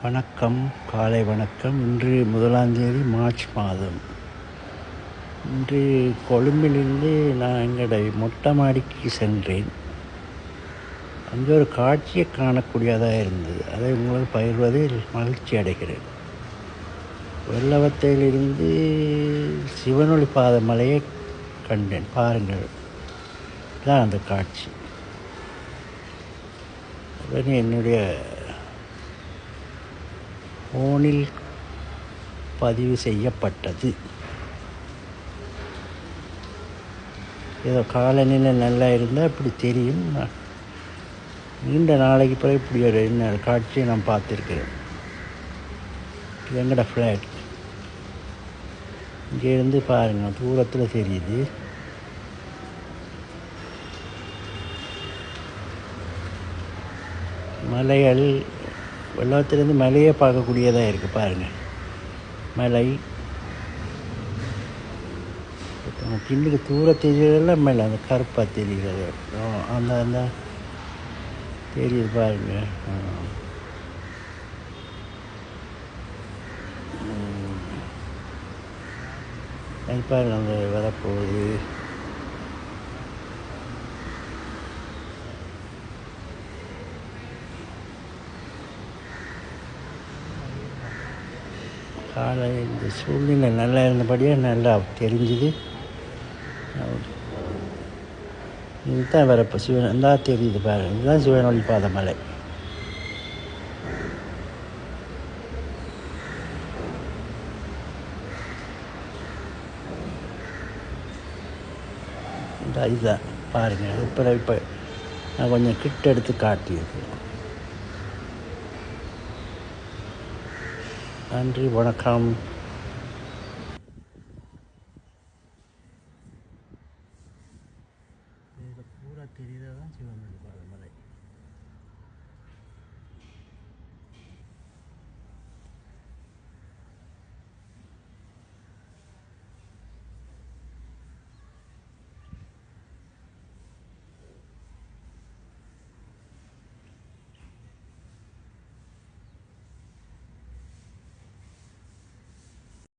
வணக்கம், காலை வணக்கம். இன்று 1ஆம் தேதி மார்ச் மாதம். இன்று கொழும்பிலிருந்து நான் எங்களுடைய மொட்டை மாடிக்கு சென்றேன். அங்கே ஒரு காட்சியை காணக்கூடியதாக இருந்தது. அதை உங்களுக்கு பகிர்வதில் மகிழ்ச்சி அடைகிறேன். வெள்ளவத்தையிலிருந்து சிவனொளி பாத மலையை கண்டேன். பாருங்கள், தான் அந்த காட்சி. உடனே என்னுடைய ஃபோனில் பதிவு செய்யப்பட்டது. ஏதோ காலநிலை நல்லா இருந்தால் இப்படி தெரியும். நீண்ட நாளைக்கு பிறகு இப்படி ஒரு என்ன காட்சியை நான் பார்த்துருக்கிறேன். இது எங்களோட ஃப்ளாட். இங்கேருந்து பாருங்கள், தூரத்தில் தெரியுது. மலைகள், வெள்ளத்திலேருந்து மலையே பார்க்கக்கூடியதாக இருக்குது. பாருங்கள், மலை பின்னுக்கு தூர தெரியறதெல்லாம் மேலே அந்த கருப்பாக தெரிகிறது. அந்த அந்த தெரியுது பாருங்கள். பாருங்கள், அந்த வரப்போகுது. காலை இந்த சூழ்நிலை நல்லா இருந்தபடியாக நல்லா தெரிஞ்சுது. இதுதான் வரப்போ சிவன் இருந்தால் தெரியுது பாருங்கள். இதுதான் சிவனொளி பாத மலை. இதுதான் பாருங்கள். இப்போ நான் கொஞ்சம் கிட்ட எடுத்து காட்டியிருக்கேன். நன்றி, வணக்கம். பூரா தெரியுதான் சிவனொளி பாத மலை.